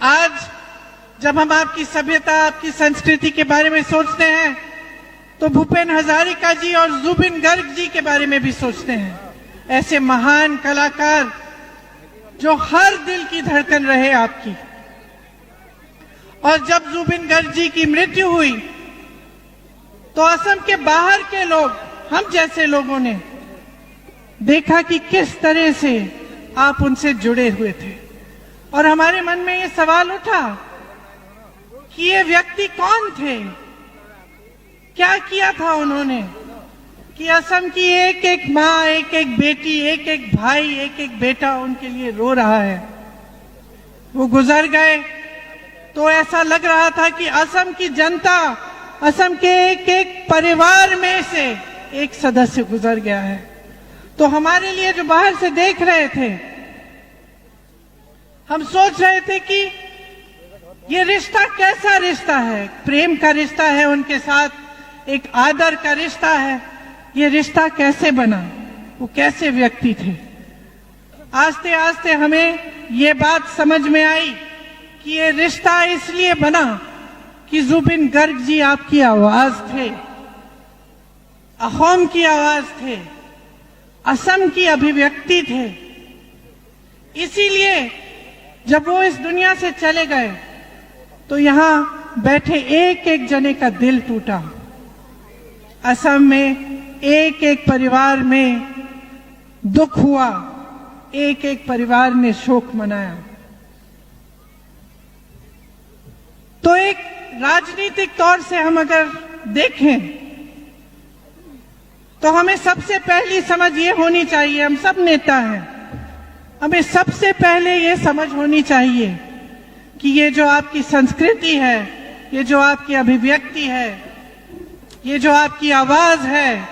आज जब हम आपकी सभ्यता, आपकी संस्कृति के बारे में सोचते हैं तो भूपेन हजारिका जी और जुबिन गर्ग जी के बारे में भी सोचते हैं। ऐसे महान कलाकार जो हर दिल की धड़कन रहे आपकी। और जब जुबिन गर्ग जी की मृत्यु हुई तो असम के बाहर के लोग, हम जैसे लोगों ने देखा कि किस तरह से आप उनसे जुड़े हुए थे। और हमारे मन में ये सवाल उठा कि ये व्यक्ति कौन थे, क्या किया था उन्होंने कि असम की एक एक माँ, एक एक बेटी, एक एक भाई, एक एक बेटा उनके लिए रो रहा है। वो गुजर गए तो ऐसा लग रहा था कि असम की जनता, असम के एक एक परिवार में से एक सदस्य गुजर गया है। तो हमारे लिए जो बाहर से देख रहे थे, हम सोच रहे थे कि ये रिश्ता कैसा रिश्ता है, प्रेम का रिश्ता है उनके साथ, एक आदर का रिश्ता है। ये रिश्ता कैसे बना, वो कैसे व्यक्ति थे। आस्ते आस्ते हमें ये बात समझ में आई कि ये रिश्ता इसलिए बना कि जुबिन गर्ग जी आपकी आवाज थे, अहोम की आवाज थे, असम की अभिव्यक्ति थे। इसीलिए जब वो इस दुनिया से चले गए तो यहां बैठे एक एक जने का दिल टूटा। असम में एक एक परिवार में दुख हुआ, एक एक परिवार ने शोक मनाया। तो एक राजनीतिक तौर से हम अगर देखें तो हमें सबसे पहली समझ ये होनी चाहिए, हम सब नेता हैं, हमें सबसे पहले ये समझ होनी चाहिए कि ये जो आपकी संस्कृति है, ये जो आपकी अभिव्यक्ति है, ये जो आपकी आवाज है,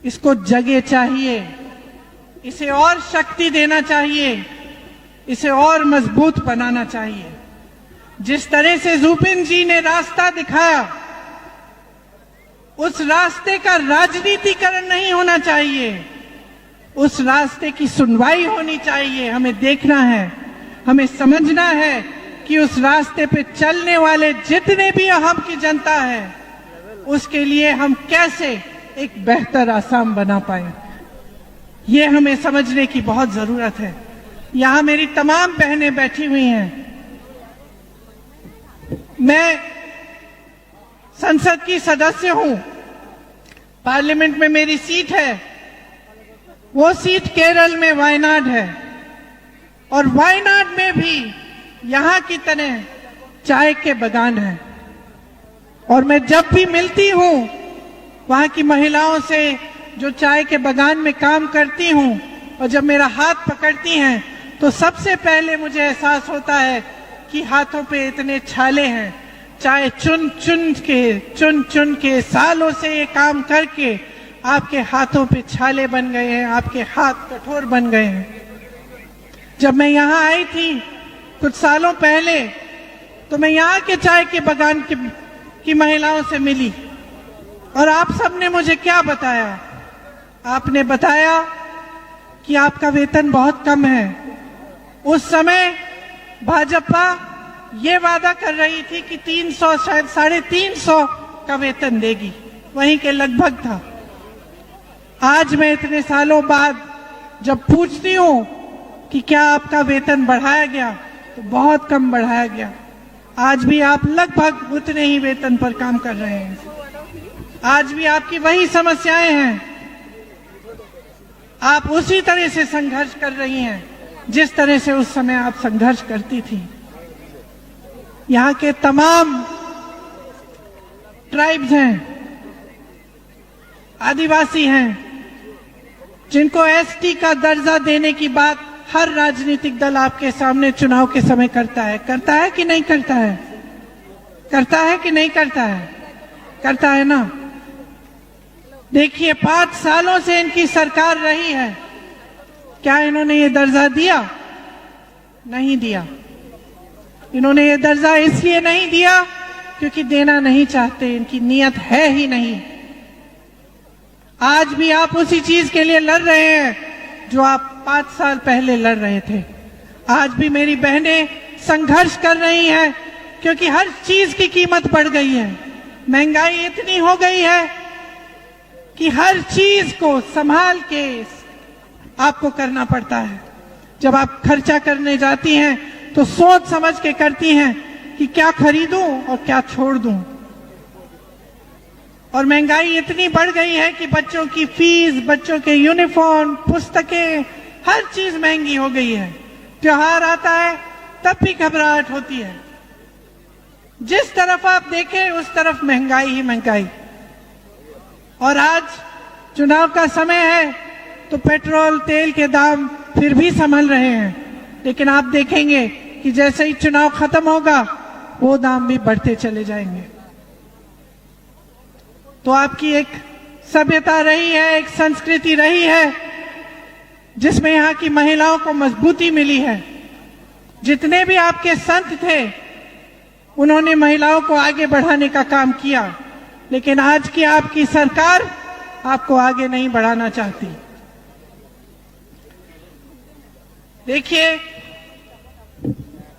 इसको जगह चाहिए, इसे और शक्ति देना चाहिए, इसे और मजबूत बनाना चाहिए। जिस तरह से जुबिन जी ने रास्ता दिखाया, उस रास्ते का राजनीतिकरण नहीं होना चाहिए, उस रास्ते की सुनवाई होनी चाहिए। हमें देखना है, हमें समझना है कि उस रास्ते पे चलने वाले जितने भी अहम की जनता है, उसके लिए हम कैसे एक बेहतर आसाम बना पाए, ये हमें समझने की बहुत जरूरत है। यहां मेरी तमाम बहनें बैठी हुई हैं। मैं संसद की सदस्य हूं, पार्लियामेंट में मेरी सीट है। वो सीट केरल में वायनाड है और वायनाड में भी यहां की तरह चाय के बागान है। और मैं जब भी मिलती हूं वहां की महिलाओं से जो चाय के बागान में काम करती हूं, और जब मेरा हाथ पकड़ती हैं तो सबसे पहले मुझे एहसास होता है कि हाथों पे इतने छाले हैं। चाय चुन चुन के सालों से ये काम करके आपके हाथों पे छाले बन गए हैं, आपके हाथ कठोर बन गए हैं। जब मैं यहाँ आई थी कुछ सालों पहले तो मैं यहाँ के चाय के बागान की महिलाओं से मिली और आप सबने मुझे क्या बताया? आपने बताया कि आपका वेतन बहुत कम है। उस समय भाजपा ये वादा कर रही थी कि 300, शायद 350 का वेतन देगी, वहीं के लगभग था। आज मैं इतने सालों बाद जब पूछती हूं कि क्या आपका वेतन बढ़ाया गया, तो बहुत कम बढ़ाया गया। आज भी आप लगभग उतने ही वेतन पर काम कर रहे हैं। आज भी आपकी वही समस्याएं हैं, आप उसी तरह से संघर्ष कर रही हैं जिस तरह से उस समय आप संघर्ष करती थी। यहाँ के तमाम ट्राइब्स हैं, आदिवासी हैं, जिनको एसटी का दर्जा देने की बात हर राजनीतिक दल आपके सामने चुनाव के समय करता है कि नहीं करता है? करता है कि नहीं करता है? करता है ना। देखिए 5 सालों से इनकी सरकार रही है, क्या इन्होंने ये दर्जा दिया? नहीं दिया। इन्होंने ये दर्जा इसलिए नहीं दिया क्योंकि देना नहीं चाहते, इनकी नीयत है ही नहीं। आज भी आप उसी चीज के लिए लड़ रहे हैं जो आप 5 साल पहले लड़ रहे थे। आज भी मेरी बहनें संघर्ष कर रही हैं, क्योंकि हर चीज की कीमत बढ़ गई है। महंगाई इतनी हो गई है कि हर चीज को संभाल के आपको करना पड़ता है। जब आप खर्चा करने जाती हैं तो सोच समझ के करती हैं कि क्या खरीदूं और क्या छोड़ दूं। और महंगाई इतनी बढ़ गई है कि बच्चों की फीस, बच्चों के यूनिफॉर्म, पुस्तकें, हर चीज महंगी हो गई है। त्योहार आता है तब भी घबराहट होती है। जिस तरफ आप देखें उस तरफ महंगाई ही महंगाई। और आज चुनाव का समय है तो पेट्रोल तेल के दाम फिर भी संभल रहे हैं, लेकिन आप देखेंगे कि जैसे ही चुनाव खत्म होगा वो दाम भी बढ़ते चले जाएंगे। तो आपकी एक सभ्यता रही है, एक संस्कृति रही है जिसमें यहाँ की महिलाओं को मजबूती मिली है। जितने भी आपके संत थे उन्होंने महिलाओं को आगे बढ़ाने का काम किया, लेकिन आज की आपकी सरकार आपको आगे नहीं बढ़ाना चाहती। देखिए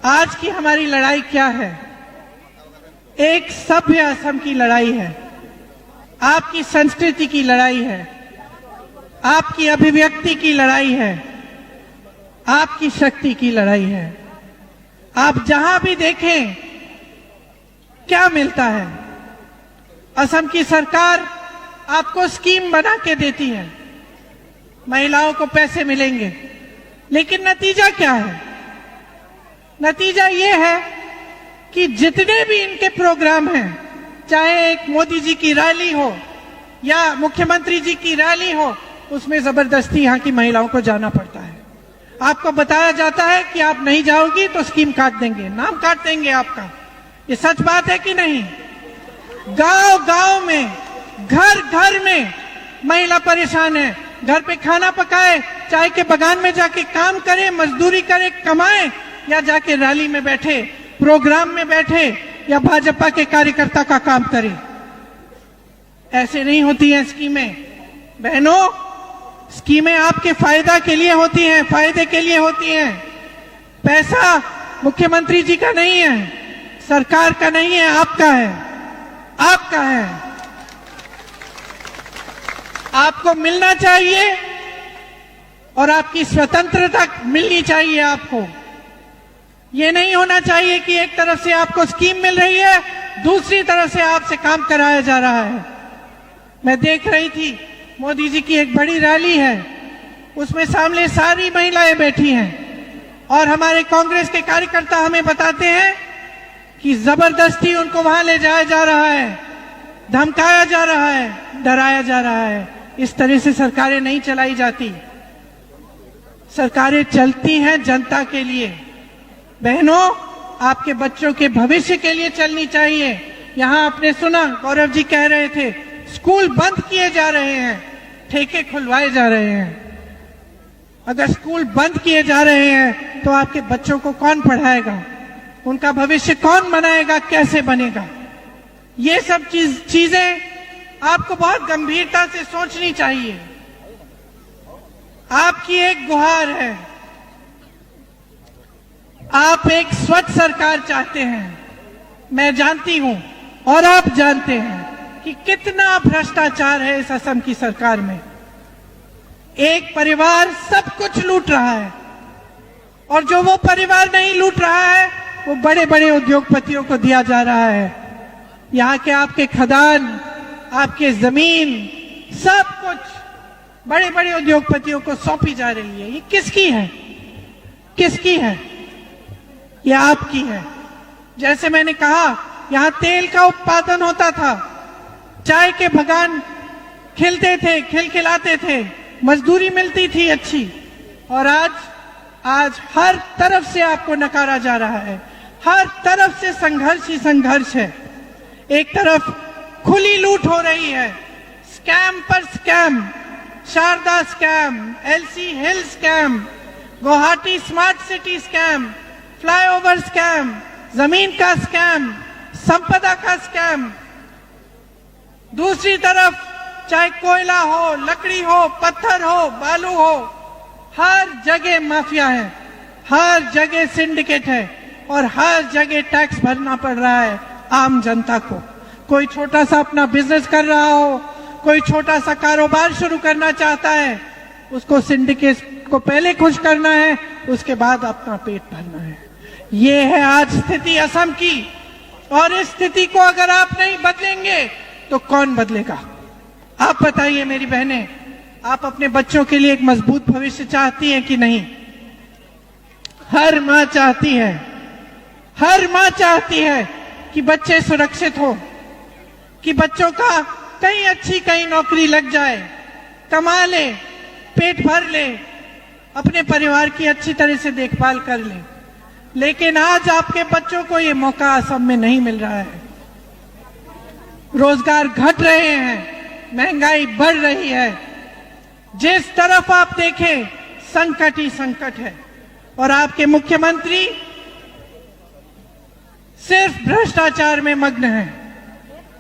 आज की हमारी लड़ाई क्या है। एक सभ्य असम की लड़ाई है, आपकी संस्कृति की लड़ाई है, आपकी अभिव्यक्ति की लड़ाई है, आपकी शक्ति की लड़ाई है। आप जहां भी देखें क्या मिलता है। असम की सरकार आपको स्कीम बना के देती है, महिलाओं को पैसे मिलेंगे, लेकिन नतीजा क्या है? नतीजा ये है कि जितने भी इनके प्रोग्राम हैं, चाहे एक मोदी जी की रैली हो या मुख्यमंत्री जी की रैली हो, उसमें जबरदस्ती यहाँ की महिलाओं को जाना पड़ता है। आपको बताया जाता है कि आप नहीं जाओगी तो स्कीम काट देंगे, नाम काट देंगे आपका। ये सच बात है कि नहीं? गांव गांव में, घर घर में महिला परेशान है। घर पे खाना पकाए, चाय के बगान में जाके काम करे, मजदूरी करे, कमाए, या जाके रैली में बैठे, प्रोग्राम में बैठे, या भाजपा के कार्यकर्ता का काम करे। ऐसे नहीं होती हैं स्कीमें बहनों। स्कीमें आपके फायदा के लिए होती हैं, फायदे के लिए होती हैं। पैसा मुख्यमंत्री जी का नहीं है, सरकार का नहीं है, आपका है, आपका है। आपको मिलना चाहिए और आपकी स्वतंत्रता मिलनी चाहिए आपको। ये नहीं होना चाहिए कि एक तरफ से आपको स्कीम मिल रही है, दूसरी तरफ से आपसे काम कराया जा रहा है। मैं देख रही थी मोदी जी की एक बड़ी रैली है, उसमें सामने सारी महिलाएं बैठी हैं और हमारे कांग्रेस के कार्यकर्ता हमें बताते हैं कि जबरदस्ती उनको वहां ले जाया जा रहा है, धमकाया जा रहा है, डराया जा रहा है। इस तरह से सरकारें नहीं चलाई जाती। सरकारें चलती हैं जनता के लिए। बहनों, आपके बच्चों के भविष्य के लिए चलनी चाहिए। यहां आपने सुना गौरव जी कह रहे थे स्कूल बंद किए जा रहे हैं, ठेके खुलवाए जा रहे हैं। अगर स्कूल बंद किए जा रहे हैं तो आपके बच्चों को कौन पढ़ाएगा? उनका भविष्य कौन बनाएगा? कैसे बनेगा? ये सब चीजें आपको बहुत गंभीरता से सोचनी चाहिए। आपकी एक गुहार है, आप एक स्वच्छ सरकार चाहते हैं। मैं जानती हूं और आप जानते हैं कि कितना भ्रष्टाचार है इस असम की सरकार में। एक परिवार सब कुछ लूट रहा है, और जो वो परिवार नहीं लूट रहा है वो बड़े बड़े उद्योगपतियों को दिया जा रहा है। यहाँ के आपके खदान, आपके जमीन, सब कुछ बड़े बड़े उद्योगपतियों को सौंपी जा रही है। ये किसकी है? किसकी है? ये आपकी है। जैसे मैंने कहा, यहाँ तेल का उत्पादन होता था, चाय के बगान खिलते थे, खिलखिलाते थे, मजदूरी मिलती थी अच्छी, और आज हर तरफ से आपको नकारा जा रहा है। हर तरफ से संघर्ष ही संघर्ष है। एक तरफ खुली लूट हो रही है, स्कैम पर scam, Sharda scam, LC hill scam, Guwahati smart city scam, flyover scam, जमीन का स्कैम, संपदा का स्कैम। दूसरी तरफ चाहे कोयला हो, लकड़ी हो, पत्थर हो, बालू हो, हर जगह माफिया है, हर जगह सिंडिकेट है। और हर जगह टैक्स भरना पड़ रहा है आम जनता को। कोई छोटा सा अपना बिजनेस कर रहा हो, कोई छोटा सा कारोबार शुरू करना चाहता है, उसको सिंडिकेट को पहले खुश करना है, उसके बाद अपना पेट भरना है। ये है आज स्थिति असम की, और इस स्थिति को अगर आप नहीं बदलेंगे तो कौन बदलेगा? आप बताइए मेरी बहनें, आप अपने बच्चों के लिए एक मजबूत भविष्य चाहती हैं कि नहीं? हर मां चाहती है, हर मां चाहती है कि बच्चे सुरक्षित हो, कि बच्चों का कहीं अच्छी कहीं नौकरी लग जाए, कमा ले, पेट भर ले, अपने परिवार की अच्छी तरह से देखभाल कर ले। लेकिन आज आपके बच्चों को ये मौका असम में नहीं मिल रहा है। रोजगार घट रहे हैं, महंगाई बढ़ रही है, जिस तरफ आप देखें संकट ही संकट है। और आपके मुख्यमंत्री सिर्फ भ्रष्टाचार में मग्न हैं।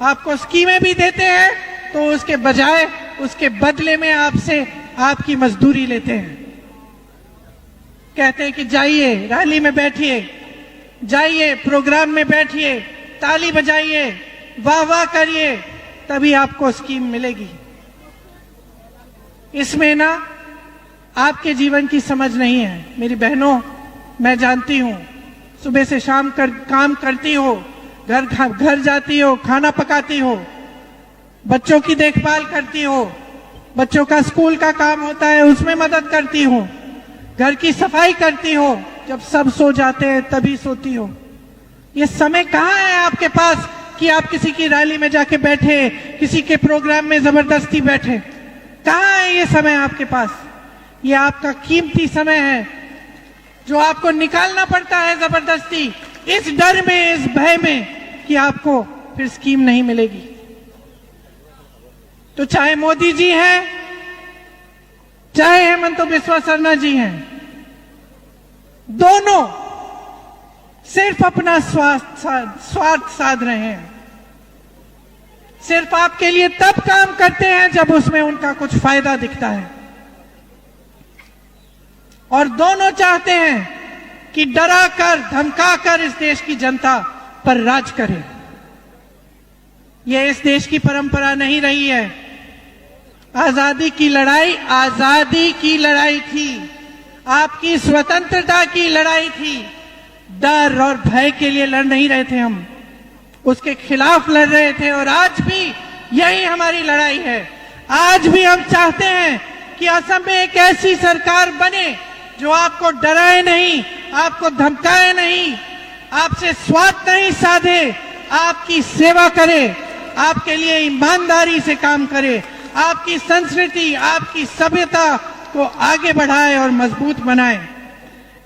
आपको स्कीमें भी देते हैं तो उसके बजाय उसके बदले में आपसे आपकी मजदूरी लेते हैं। कहते हैं कि जाइए रैली में बैठिए, जाइए प्रोग्राम में बैठिए, ताली बजाइए, वाह वाह करिए, तभी आपको स्कीम मिलेगी। इसमें ना आपके जीवन की समझ नहीं है। मेरी बहनों, मैं जानती हूं, सुबह से शाम काम करती हो, घर जाती हो, खाना पकाती हो, बच्चों की देखभाल करती हो, बच्चों का स्कूल का काम होता है उसमें मदद करती हो, घर की सफाई करती हो, जब सब सो जाते हैं तभी सोती हो। ये समय कहाँ है आपके पास कि आप किसी की रैली में जाके बैठे, किसी के प्रोग्राम में जबरदस्ती बैठे? कहाँ है ये समय आपके पास? ये आपका कीमती समय है जो आपको निकालना पड़ता है जबरदस्ती, इस डर में, इस भय में कि आपको फिर स्कीम नहीं मिलेगी। तो चाहे मोदी जी हैं, चाहे हेमंत बिस्वा शर्मा जी हैं, दोनों सिर्फ अपना स्वार्थ साध रहे हैं। सिर्फ आपके लिए तब काम करते हैं जब उसमें उनका कुछ फायदा दिखता है, और दोनों चाहते हैं कि डरा कर धमका कर इस देश की जनता पर राज करें। यह इस देश की परंपरा नहीं रही है। आजादी की लड़ाई थी, आपकी स्वतंत्रता की लड़ाई थी। डर और भय के लिए लड़ नहीं रहे थे हम, उसके खिलाफ लड़ रहे थे, और आज भी यही हमारी लड़ाई है। आज भी हम चाहते हैं कि असम में एक ऐसी सरकार बने जो आपको डराए नहीं, आपको धमकाए नहीं, आपसे स्वार्थ नहीं साधे, आपकी सेवा करे, आपके लिए ईमानदारी से काम करे, आपकी संस्कृति, आपकी सभ्यता को आगे बढ़ाए और मजबूत बनाए।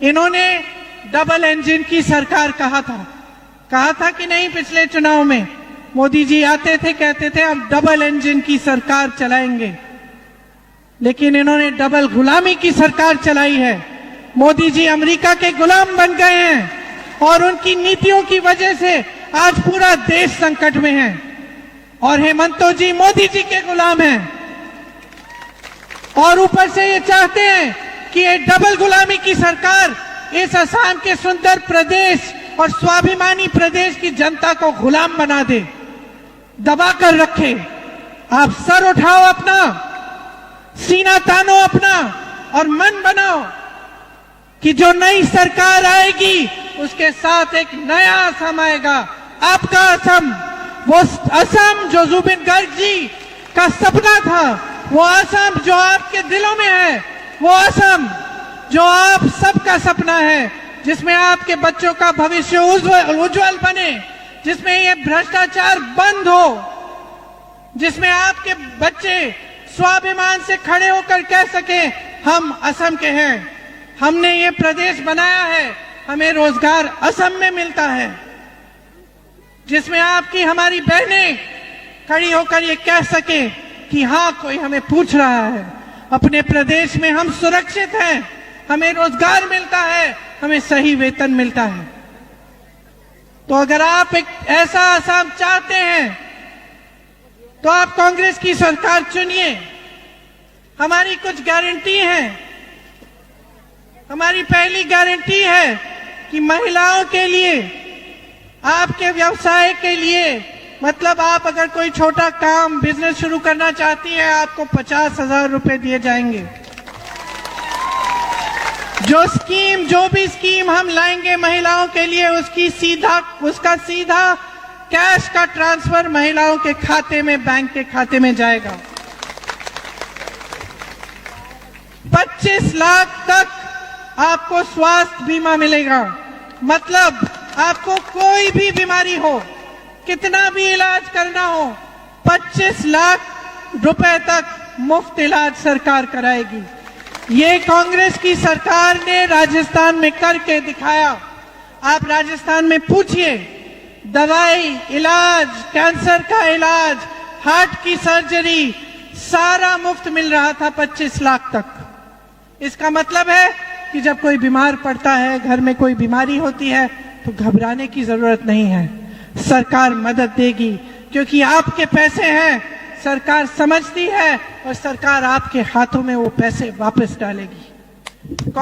इन्होंने डबल इंजन की सरकार कहा था कि नहीं? पिछले चुनाव में मोदी जी आते थे, कहते थे हम डबल इंजन की सरकार चलाएंगे, लेकिन इन्होंने डबल गुलामी की सरकार चलाई है। मोदी जी अमेरिका के गुलाम बन गए हैं, और उनकी नीतियों की वजह से आज पूरा देश संकट में है, और हेमंतो जी मोदी जी के गुलाम हैं, और ऊपर से ये चाहते हैं कि ये डबल गुलामी की सरकार इस असम के सुंदर प्रदेश और स्वाभिमानी प्रदेश की जनता को गुलाम बना दे, दबा कर रखे। आप सर उठाओ अपना, सीना तानो अपना, और मन बनाओ कि जो नई सरकार आएगी उसके साथ एक नया असम आएगा, आपका असम, वो असम जो जुबिन गर्ग जी का सपना था, वो असम जो आपके दिलों में है, वो असम जो आप सबका सपना है, जिसमें आपके बच्चों का भविष्य उज्जवल बने, जिसमें ये भ्रष्टाचार बंद हो, जिसमें आपके बच्चे स्वाभिमान से खड़े होकर कह सके हम असम के हैं, हमने ये प्रदेश बनाया है, हमें रोजगार असम में मिलता है, जिसमें आपकी हमारी बहनें खड़ी होकर ये कह सके कि हाँ कोई हमें पूछ रहा है, अपने प्रदेश में हम सुरक्षित हैं, हमें रोजगार मिलता है, हमें सही वेतन मिलता है। तो अगर आप एक ऐसा असम चाहते हैं तो आप कांग्रेस की सरकार चुनिए। हमारी कुछ गारंटी है। हमारी पहली गारंटी है कि महिलाओं के लिए, आपके व्यवसाय के लिए, मतलब आप अगर कोई छोटा काम बिजनेस शुरू करना चाहती हैं, आपको 50,000 रुपए दिए जाएंगे। जो भी स्कीम हम लाएंगे महिलाओं के लिए, उसका सीधा कैश का ट्रांसफर महिलाओं के खाते में, बैंक के खाते में जाएगा। 25 लाख तक आपको स्वास्थ्य बीमा मिलेगा। मतलब आपको कोई भी बीमारी हो, कितना भी इलाज करना हो, 25 लाख रुपए तक मुफ्त इलाज सरकार कराएगी। ये कांग्रेस की सरकार ने राजस्थान में करके दिखाया। आप राजस्थान में पूछिए, दवाई, इलाज, कैंसर का इलाज, हार्ट की सर्जरी, सारा मुफ्त मिल रहा था 25 लाख तक। इसका मतलब है कि जब कोई बीमार पड़ता है, घर में कोई बीमारी होती है, तो घबराने की जरूरत नहीं है, सरकार मदद देगी, क्योंकि आपके पैसे हैं, सरकार समझती है और सरकार आपके हाथों में वो पैसे वापस डालेगी।